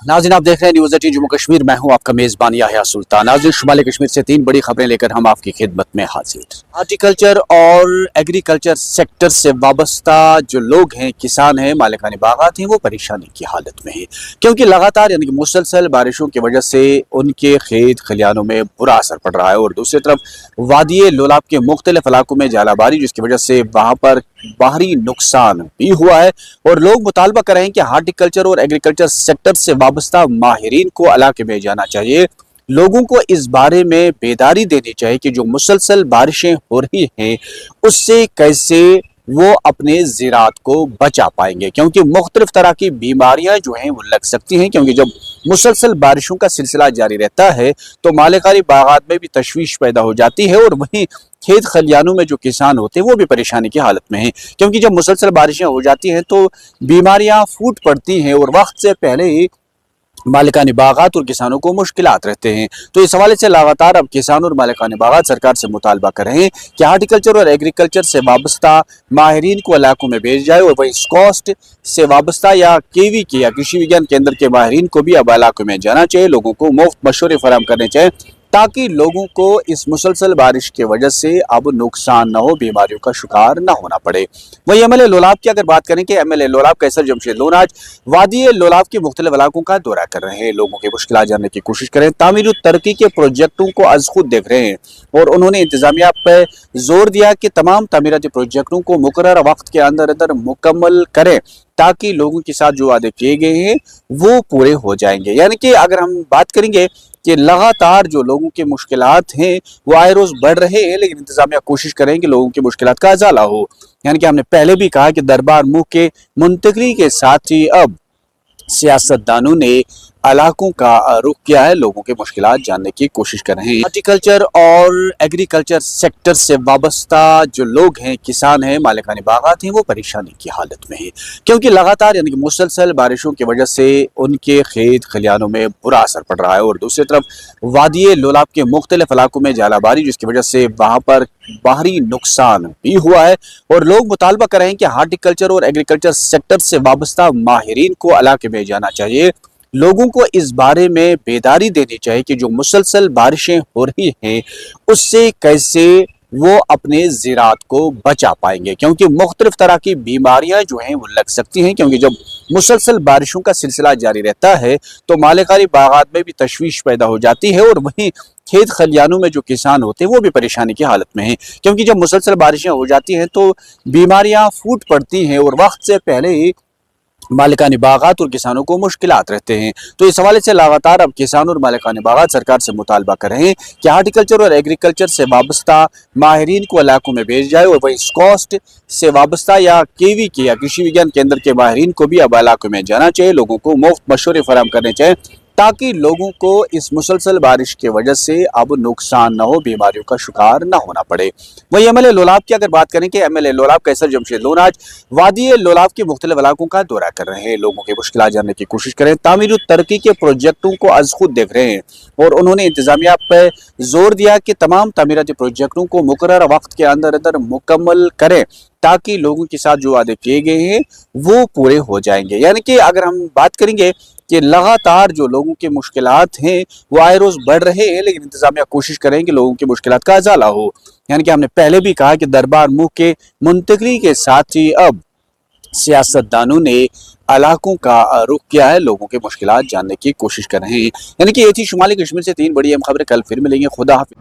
नाज़रीन, आप देख रहे हैं न्यूज़ 18 जम्मू कश्मीर। मैं हूं आपका मेज़बान याहिया सुल्तान। नाज़रीन, शुमाली कश्मीर से 3 बड़ी खबरें लेकर हम आपकी खिदमत में हाजिर। हार्टिकल्चर और एग्रीकल्चर सेक्टर से वाबस्ता जो लोग हैं, किसान हैं, मालिकान बागात हैं, वो परेशानी की हालत में हैं, क्योंकि लगातार यानी कि मुसलसल बारिशों की वजह से उनके खेत खलियानों में बुरा असर पड़ रहा है। और दूसरी तरफ वादी लोलाब के मुख्तलिफ इलाकों में जालाबारी, जिसकी वजह से वहाँ पर बाहरी नुकसान भी हुआ है। और लोग मुतालबा कर रहे हैं कि हार्टिकल्चर और एग्रीकल्चर सेक्टर से वाबस्ता माहिरीन को इलाके में जाना चाहिए। लोगों को इस बारे में बेदारी देनी चाहिए कि जो मुसलसल बारिशें हो रही हैं उससे कैसे वो अपने ज़राअत को बचा पाएंगे, क्योंकि मुख्तलिफ तरह की बीमारियां जो हैं वो लग सकती हैं। क्योंकि जब मुसलसल बारिशों का सिलसिला जारी रहता है तो मालिकानी बागात में भी तशवीश पैदा हो जाती है, और वहीं खेत खलियानों में जो किसान होते हैं वो भी परेशानी की हालत में हैं। क्योंकि जब मुसलसल बारिशें हो जाती हैं तो बीमारियां फूट पड़ती हैं और वक्त से पहले ही मालिकानी बागात और किसानों को मुश्किलात रहते हैं। तो इस हवाले से लगातार अब किसान और मालिकानी बागात सरकार से मुतालबा कर रहे हैं कि हार्टिकल्चर और एग्रीकल्चर से वाबस्ता माहिरीन को इलाकों में भेज जाए, और वही स्कॉस्ट से वाबस्ता या केवी के या कृषि विज्ञान केंद्र के माहिरीन को भी अब इलाकों में जाना चाहिए। लोगों को मुफ्त मशवरे फराहम करने चाहिए ताकि लोगों को इस मुसलसल बारिश की वजह से अब नुकसान न हो, बीमारियों का शिकार न होना पड़े। वही एमएलए लोलाब की अगर बात करें कि एमएलए लोलाब कैसर जमशेद लोन आज वादी लोलाब के मुख्तलिफ इलाकों का दौरा कर रहे हैं, लोगों की मुश्किल जानने की कोशिश करें, तामीर तरक्की के प्रोजेक्टों को आज खुद देख रहे हैं। और उन्होंने इंतजामिया पर जोर दिया कि तमाम तामीराती प्रोजेक्टों को मुकर्रर वक्त के अंदर अंदर मुकम्मल करें ताकि लोगों के साथ जो वादे किए गए हैं वो पूरे हो जाएंगे। यानी कि अगर हम बात करेंगे कि लगातार जो लोगों की मुश्किलात हैं वो आए रोज बढ़ रहे हैं, लेकिन इंतजामिया कोशिश करें कि लोगों की मुश्किलात का अजाला हो। यानी कि हमने पहले भी कहा कि दरबार मुल्क के मुंतकली के साथ ही अब सियासतदानों ने इलाकों का रुख किया है, लोगों की मुश्किलात जानने की कोशिश कर रहे हैं। हार्टिकल्चर और एग्रीकल्चर सेक्टर से वाबस्ता जो लोग हैं, किसान हैं, मालिकानी बागात हैं, वो परेशानी की हालत में हैं, क्योंकि लगातार यानी कि मुसलसल बारिशों की वजह से उनके खेत खलियानों में बुरा असर पड़ रहा है। और दूसरी तरफ वादी लोलाब के मुख्तलिफ इलाकों में जालाबारी, जिसकी वजह से वहाँ पर बाहरी नुकसान भी हुआ है। और लोग मुतालबा कर रहे हैं कि हार्टिकल्चर और एग्रीकल्चर सेक्टर से वाबस्ता माहिरीन को इलाके में जाना चाहिए। लोगों को इस बारे में बेदारी देनी चाहिए कि जो मुसलसल बारिशें हो रही हैं उससे कैसे वो अपने ज़राअत को बचा पाएंगे, क्योंकि मुख्तलिफ तरह की बीमारियां जो हैं वो लग सकती हैं। क्योंकि जब मुसलसल बारिशों का सिलसिला जारी रहता है तो मालिकानी बागात में भी तशवीश पैदा हो जाती है, और वहीं खेत खलियानों में जो किसान होते हैं वो भी परेशानी की हालत में हैं। क्योंकि जब मुसलसल बारिशें हो जाती हैं तो बीमारियां फूट पड़ती हैं और वक्त से पहले ही मालिकानी बागात और किसानों को मुश्किलात रहते हैं। तो इस हवाले से लगातार अब किसान और मालिकानी बागात सरकार से मुतालबा कर रहे हैं कि हार्टिकल्चर और एग्रीकल्चर से वाबस्ता माहिरीन को इलाकों में भेज जाए, और वही स्कॉस्ट से वाबस्ता या केवी के या कृषि विज्ञान केंद्र के माहिरीन को भी अब इलाकों में जाना चाहिए। लोगों को मुफ्त मशवरे फराहम करने चाहिए ताकि लोगों को इस मुसलसल बारिश की वजह से अब नुकसान न हो, बीमारियों का शिकार न होना पड़े। वही एमएलए लोलाब की अगर बात करें कि एमएलए लोलाब कैसर जमशेद लोन आज वादी लोलाब के मुख्तलिफ इलाकों का दौरा कर रहे हैं, लोगों की मुश्किल जानने की कोशिश करें, तामीर तरक्की के प्रोजेक्टों को आज खुद देख रहे हैं। और उन्होंने इंतजामिया पर जोर दिया कि तमाम तामीराती प्रोजेक्टों को मुकर्रर वक्त के अंदर अंदर मुकम्मल करें ताकि लोगों के साथ जो वादे किए गए हैं वो पूरे हो जाएंगे। यानी कि अगर हम बात करेंगे कि लगातार जो लोगों की मुश्किलात हैं वो आए रोज बढ़ रहे हैं, लेकिन इंतजामिया कोशिश करें कि लोगों की मुश्किलात का अजाला हो। यानी कि हमने पहले भी कहा कि दरबार मुल्क के मुंतकली के साथ ही अब सियासतदानों ने इलाकों का रुख किया है, लोगों की मुश्किलात जानने की कोशिश कर रहे हैं। यानी कि ये थी शुमाली कश्मीर से 3 बड़ी अहम खबरें। कल फिर मिलेंगे। खुदा हाफिज़।